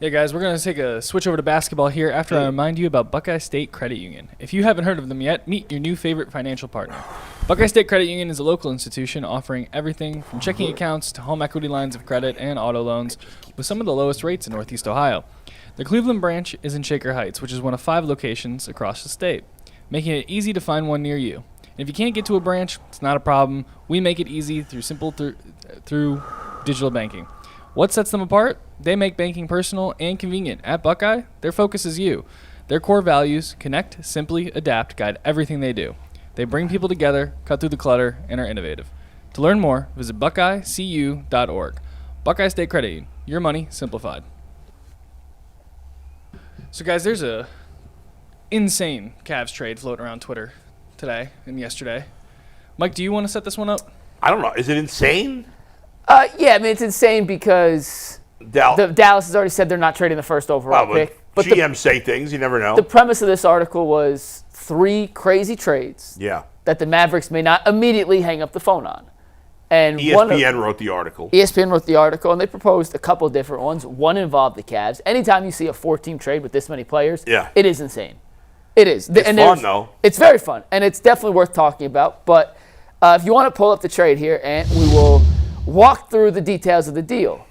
Yeah, guys, we're going to take a switch over to basketball here after I remind you about Buckeye State Credit Union. If you haven't heard of them yet, meet your new favorite financial partner. Buckeye State Credit Union is a local institution offering everything from checking accounts to home equity lines of credit and auto loans with some of the lowest rates in Northeast Ohio. The Cleveland branch is in Shaker Heights, which is one of 5 locations across the state, making it easy to find one near you. And if you can't get to a branch, it's not a problem. We make it easy through digital banking. What sets them apart? They make banking personal and convenient. At Buckeye, their focus is you. Their core values, connect, simply, adapt, guide everything they do. They bring people together, cut through the clutter, and are innovative. To learn more, visit buckeyecu.org. Buckeye State Credit Union. Your money simplified. So, guys, there's a insane Cavs trade floating around Twitter today and yesterday. Mike, do you want to set this one up? I don't know. Is it insane? Yeah, I mean, it's insane because Dallas has already said they're not trading the first overall pick. But GMs say things. You never know. The premise of this article was 3 crazy trades that the Mavericks may not immediately hang up the phone on. And ESPN wrote the article. ESPN wrote the article, and they proposed a couple of different ones. One involved the Cavs. Anytime you see a 4-team trade with this many players, it is insane. It is. It's fun, though. It's very fun, and it's definitely worth talking about. But if you want to pull up the trade here, and we will walk through the details of the deal.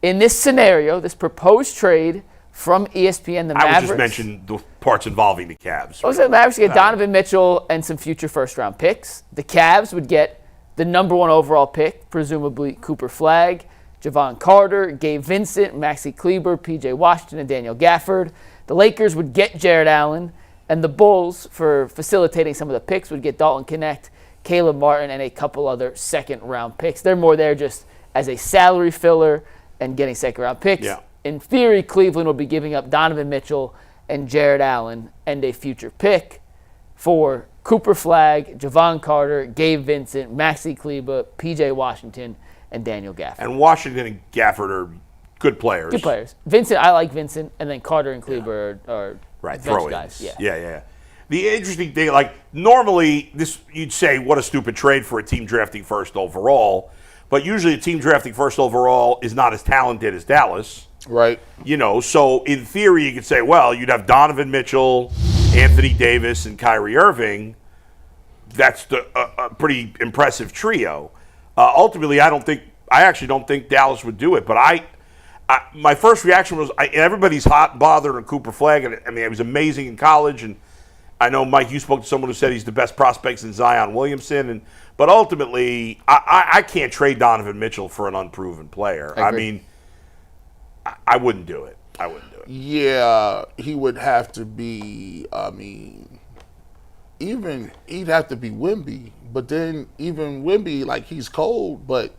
In this scenario, this proposed trade from ESPN, the Mavericks. I would just mention the parts involving the Cavs. The Mavericks get Donovan Mitchell and some future first-round picks. The Cavs would get the number 1 overall pick, presumably Cooper Flagg, Javon Carter, Gabe Vincent, Maxi Kleber, P.J. Washington, and Daniel Gafford. The Lakers would get Jared Allen, and the Bulls, for facilitating some of the picks, would get Dalton Knecht, Caleb Martin, and a couple other second-round picks. They're more there just as a salary filler and getting second-round picks. Yeah. In theory, Cleveland will be giving up Donovan Mitchell and Jared Allen and a future pick for Cooper Flagg, Javon Carter, Gabe Vincent, Maxi Kleber, P.J. Washington, and Daniel Gafford. And Washington and Gafford are good players. Good players. Vincent, I like Vincent, and then Carter and Kleber are bench guys. Yeah. The interesting thing, like, normally you'd say, what a stupid trade for a team drafting first overall. But usually a team drafting first overall is not as talented as Dallas. Right. So in theory you could say, well, you'd have Donovan Mitchell, Anthony Davis, and Kyrie Irving. That's a pretty impressive trio. Ultimately, I actually don't think Dallas would do it. But my first reaction was, everybody's hot and bothered on Cooper Flagg. And I mean, he was amazing in college. And I know, Mike, you spoke to someone who said he's the best prospects in Zion Williamson. But ultimately, I can't trade Donovan Mitchell for an unproven player. I mean, I wouldn't do it. Yeah, he would have to be, he'd have to be Wemby. But then even Wemby, like, he's cold, but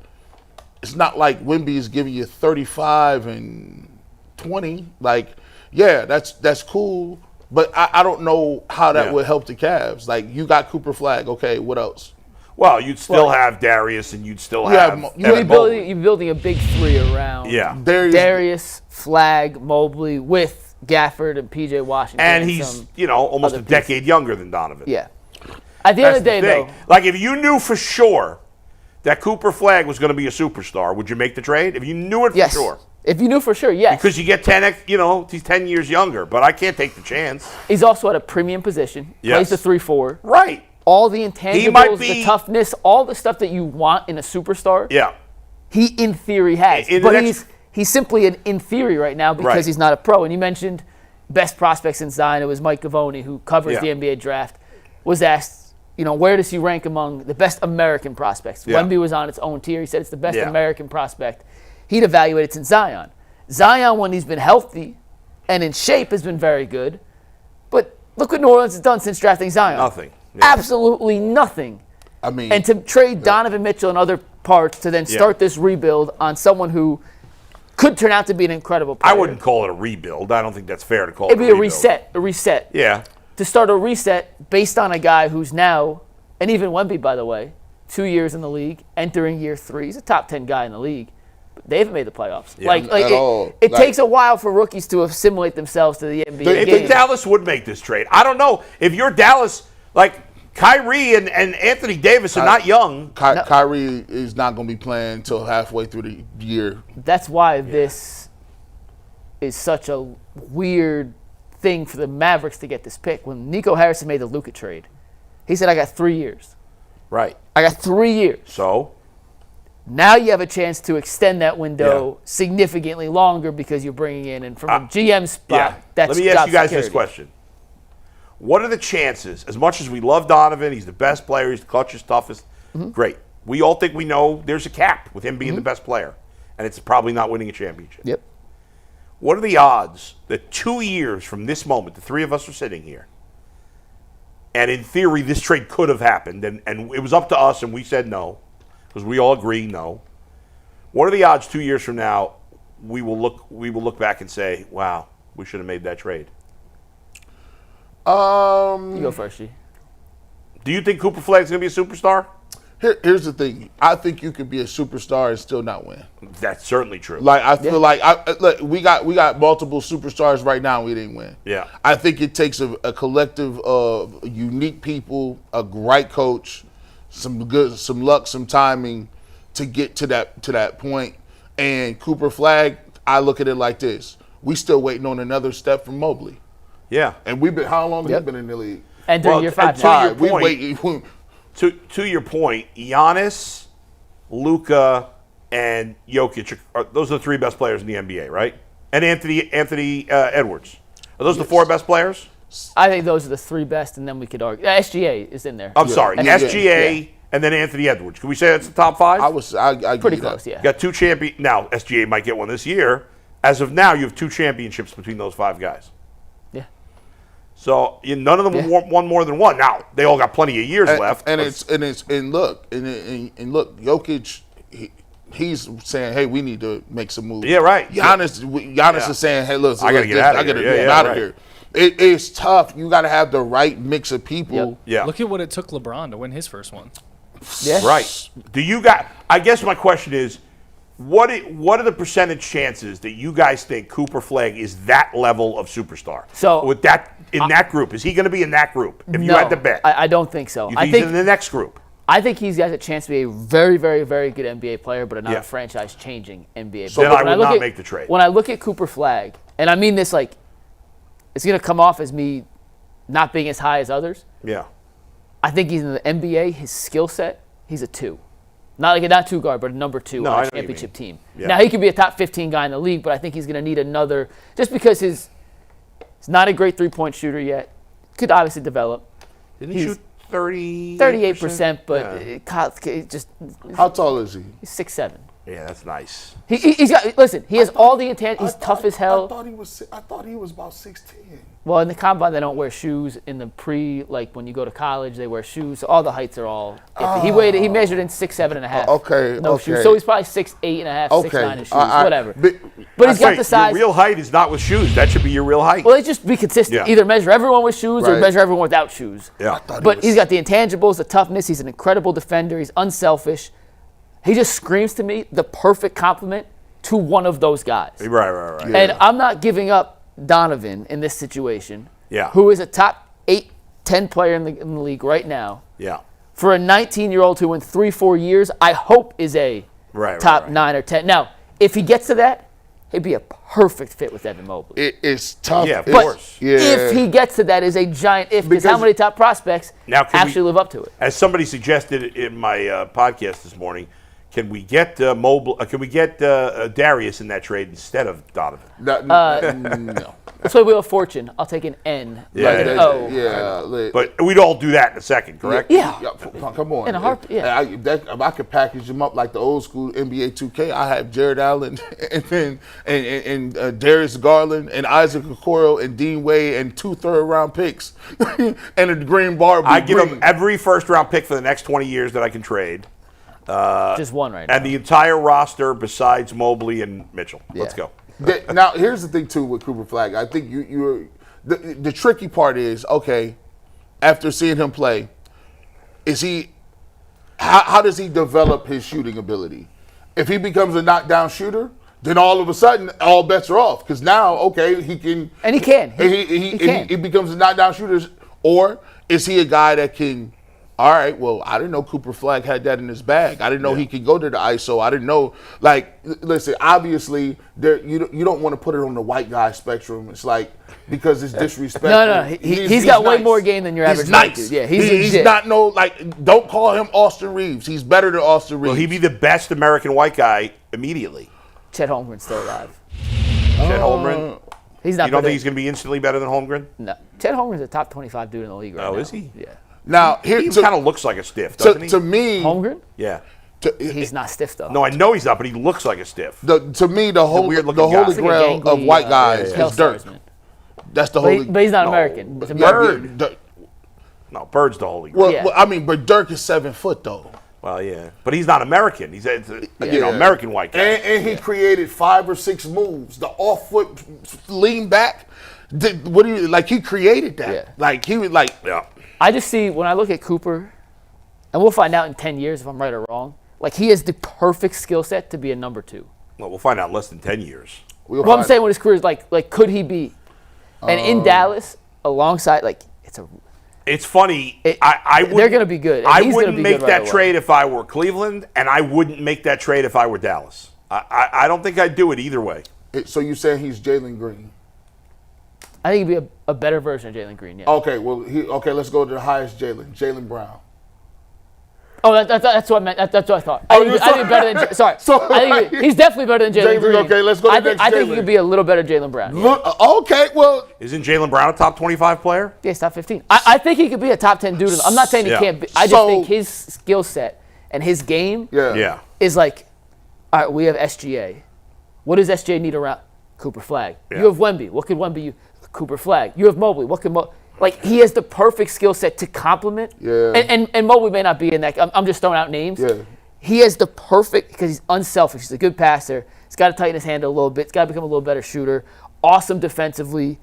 it's not like Wemby is giving you 35 and 20. Like, yeah, that's cool. But I don't know how that would help the Cavs. Like, you got Cooper Flagg. Okay, what else? Well, you'd still have Darius, and you'd still have you're building a big 3 around Darius, Flagg, Mobley, with Gafford and P.J. Washington. And he's, almost a decade younger than Donovan. Yeah. At the end of the day, though. Like, if you knew for sure that Cooper Flagg was going to be a superstar, would you make the trade? If you knew it for sure. If you knew for sure, yes. Because you get 10, he's 10 years younger, but I can't take the chance. He's also at a premium position. Plays the 3-4. Right. All the intangibles, the toughness, all the stuff that you want in a superstar. Yeah. He, in theory, has. But he's simply in theory right now because he's not a pro. And you mentioned best prospects in Zion. It was Mike Gavoni, who covers the NBA draft, was asked, where does he rank among the best American prospects? Wemby was on its own tier. He said it's the best American prospect. He'd evaluate it since Zion. Zion, when he's been healthy and in shape, has been very good. But look what New Orleans has done since drafting Zion. Nothing. Yeah. Absolutely nothing. I mean, and to trade Donovan Mitchell and other parts to then start this rebuild on someone who could turn out to be an incredible player. I wouldn't call it a rebuild. I don't think that's fair to call It'd it a rebuild. A reset. Yeah. To start a reset based on a guy who's now, and even Wemby, by the way, 2 years in the league, entering year 3. He's a top 10 guy in the league. But they haven't made the playoffs. Yeah. It takes a while for rookies to assimilate themselves to the NBA game. If Dallas would make this trade, I don't know. If you're Dallas, like Kyrie and Anthony Davis are not young. Kyrie is not going to be playing until halfway through the year. That's why this is such a weird thing for the Mavericks to get this pick. When Nico Harrison made the Luka trade, he said, I got 3 years. Right. I got 3 years. So? Now you have a chance to extend that window significantly longer because you're bringing in, and from a GM spot, that's Let me ask you guys security. this question. What are the chances, as much as we love Donovan, he's the best player, he's the clutchest, toughest, great. We all think we know there's a cap with him being the best player, and it's probably not winning a championship. Yep. What are the odds that 2 years from this moment, the three of us are sitting here, and in theory this trade could have happened, and it was up to us and we said no, because we all agree no. What are the odds 2 years from now we will look back and say, wow, we should have made that trade? You go first, G. Do you think Cooper Flagg is going to be a superstar? Here's the thing. I think you could be a superstar and still not win. That's certainly true. Like I feel like look, we got multiple superstars right now. And we didn't win. Yeah. I think it takes a collective of unique people, a right coach, some luck, some timing to get to that point. And Cooper Flagg, I look at it like this: we still waiting on another step from Mobley. Yeah. And we've been how long have we been in the league? And during year 5 to now. your We point, wait. to your point, Giannis, Luka, and Jokic, those are the 3 best players in the NBA, right? And Anthony Edwards. Are those the 4 best players? I think those are the 3 best, and then we could argue. SGA is in there. I'm sorry, And SGA and then Anthony Edwards. Can we say that's the top 5? I pretty give you close, that. yeah. Got 2 champions. Now, SGA might get one this year. As of now, you have 2 championships between those 5 guys. Yeah. So none of them won more than one. Now they all got plenty of years left. And look, Jokic, he's saying, hey, we need to make some moves. Yeah, right. Giannis is saying, hey, look, I gotta get out of here. get out of here. It's tough. You got to have the right mix of people. Yep. Yeah. Look at what it took LeBron to win his first one. Yeah. Right. I guess my question is, what are the percentage chances that you guys think Cooper Flagg is that level of superstar? So with that in that group, is he going to be in that group? If you had to bet, I don't think so. you think he's in the next group? I think he's got a chance to be a very, very, very good NBA player, but not Yeah. a franchise-changing NBA So player. then I When would not look make the trade. When I look at Cooper Flagg, and I mean this like, it's going to come off as me not being as high as others. Yeah. I think he's in the NBA. His skill set, he's a 2. Not 2 guard, but a number 2 No, I know on what a you championship mean. team. Yeah. Now, he could be a top 15 guy in the league, but I think he's going to need another, just because he's not a great three-point shooter yet. Could obviously develop. Didn't he shoot 30? 38%, but Yeah. it just How tall is he? he's 6'7". Yeah, that's nice. He's got. Listen, he has all the intent. He's tough as hell. I thought he was about 6'10". Well, in the combine, they don't wear shoes. In the like when you go to college, they wear shoes. So all the heights are all. Iffy. He measured in 6'7.5". Okay, No okay. shoes. So he's probably 6'8.5", 6'9" in shoes, whatever. But But he's got Right, the size. Your real height is not with shoes. That should be your real height. Well, they just be consistent. Yeah. Either measure everyone with shoes or Right. measure everyone without shoes. Yeah. But he's got the intangibles, the toughness. He's an incredible defender. He's unselfish. He just screams to me the perfect compliment to one of those guys. Right. Yeah. And I'm not giving up Donovan in this situation, Yeah. who is a top 8, 10 player in the league right now. Yeah. For a 19-year-old who in 3-4 years, I hope is a top 9 or 10. Now, if he gets to that, he'd be a perfect fit with Evan Mobley. It's tough. Yeah, of It's- course. Yeah. If he gets to that, is a giant if, because how Because- many top prospects Now, can actually live up to it? As somebody suggested in my podcast this morning, can we get Mobley? Can we get Darius in that trade instead of Donovan? No. That's why Wheel of Fortune. I'll take an N. Yeah, rather than yeah, O. Yeah. But we'd all do that in a second, correct? Yeah. Come on. In a heartbeat, yeah. If I could package them up like the old school NBA 2K, I have Jared Allen and Darius Garland and Isaac Okoro and Dean Wade and 2 third-round picks and a green bar. I give him every first-round pick for the next 20 years that I can trade, Just one right now. and the entire roster besides Mobley and Mitchell. Let's go. Now, here's the thing, too, with Cooper Flagg. I think the tricky part is, okay, after seeing him play, how does he develop his shooting ability? If he becomes a knockdown shooter, then all of a sudden, all bets are off. Because now, okay, he can. And he can. He becomes a knockdown shooter. Or is he a guy that can All right, well, I didn't know Cooper Flagg had that in his bag. I didn't know he could go to the ISO. I didn't know, listen, obviously, you don't want to put it on the white guy spectrum. It's like, because it's disrespectful. No, he's got way more game than your average white dude. Yeah, he's not don't call him Austin Reeves. He's better than Austin Reeves. Will he be the best American white guy immediately? Chet Holmgren's still alive. Chet Holmgren? He's not. You don't think he's going to be instantly better than Holmgren? No. Chet Holmgren's a top 25 dude in the league right now. Oh, is he? Yeah. Now, He kind of looks like a stiff, doesn't he? To me, Holmgren? Yeah. He's not stiff, though. No, I know he's not, but he looks like a stiff. to me, the holy weird-looking guy. grail Like a of gangly, white guys Kel is Dirk. Starsman. That's the holy. But he's not No. American. It's Bird. American. No, Bird's the holy grail. Yeah. Well, I mean, but Dirk is 7 foot though. Well, yeah. But he's not American. He's a American white guy. And he created 5 or 6 moves. The off foot lean back. He created that. Yeah. Like he was like. Yeah. I just see, when I look at Cooper, and we'll find out in 10 years if I'm right or wrong, like he has the perfect skill set to be a number 2. Well, we'll find out in less than 10 years. Well, I'm saying what his career is like could he be? And in Dallas, alongside, It's funny. I would, they're going to be good. And I he's wouldn't gonna be make good that right away. trade if I were Cleveland, and I wouldn't make that trade if I were Dallas. I don't think I'd do it either way. So you saying he's Jalen Green? I think he'd be a better version of Jalen Green, yeah. Okay, well, let's go to the highest Jalen Brown. Oh, that's what I meant. That's what I thought. I think better than. Sorry. I think he's definitely better than Jalen Green. Okay, let's go to the next I think he Jalen. could be a little better Jalen Brown. Yeah. Look, okay, well, Isn't Jalen Brown a top 25 player? Yeah, he's top 15. I think he could be a top 10 dude. I'm not saying he Yeah. can't be. I just think his skill set and his game Yeah. is like, all right, we have SGA. What does SGA need around? Cooper Flagg. Yeah. You have Wemby. What could Wemby use? Cooper Flagg. You have Mobley. What could he has the perfect skill set to complement. Yeah. And Mobley may not be in that. I'm just throwing out names. Yeah. He has the perfect, because he's unselfish. He's a good passer. He's got to tighten his handle a little bit. He's got to become a little better shooter. Awesome defensively.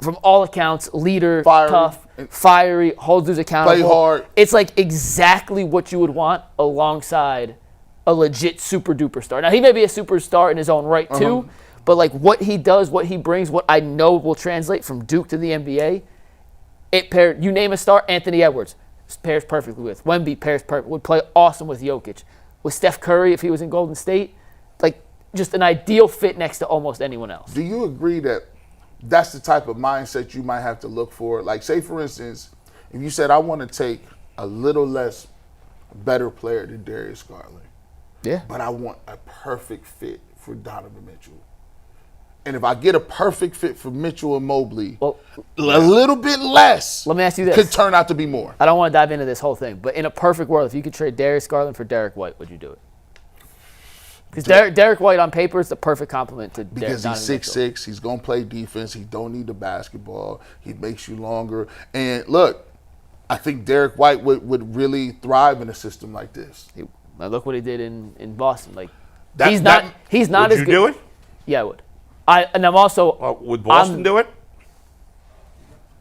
From all accounts, leader, tough, fiery, holds dudes accountable. Play hard. It's like exactly what you would want alongside a legit super duper star. Now, he may be a superstar in his own right, too. But like what he does, what he brings, what I know will translate from Duke to the NBA, it paired. You name a star, Anthony Edwards pairs perfectly with. Wemby pairs perfect. Would play awesome with Jokic. With Steph Curry, if he was in Golden State, like just an ideal fit next to almost anyone else. do you agree that that's the type of mindset you might have to look for? Like, say, for instance, if you said, I want to take a little less better player than Darius Garland, Yeah. but I want a perfect fit for Donovan Mitchell. And if I get a perfect fit for Mitchell and Mobley, Well, a little bit less let me ask you this. could turn out to be more. I don't want to dive into this whole thing, but in a perfect world, if you could trade Darius Garland for Derek White, would you do it? Because Derek White on paper is the perfect complement to Because Donovan he's Mitchell. 6'6", he's going to play defense, he don't need the basketball, he makes you longer. And look, I think Derek White would really thrive in a system like this. Now look what he did in Boston. Like That- he's that- not he's not Would as you good. do it? Yeah, I would. And I'm also Would Boston do it?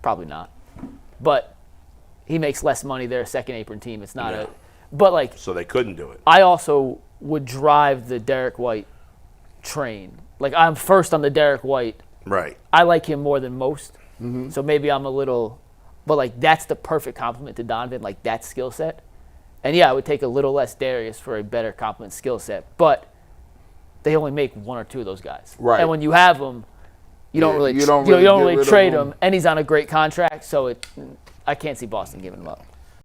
probably not, but he makes less money. They're a second apron team. It's not but like So they couldn't do it. I also would drive the Derek White train. Like I'm first on the Derek White. Right. I like him more than most, so maybe I'm a little, but like that's the perfect complement to Donovan. Like that skill set, and yeah, I would take a little less Darius for a better complement skill set, but they only make 1 or 2 of those guys. Right. And when you have them, you don't really you don't you really don't get really rid of trade them. him, and he's on a great contract, so I can't see Boston giving him up.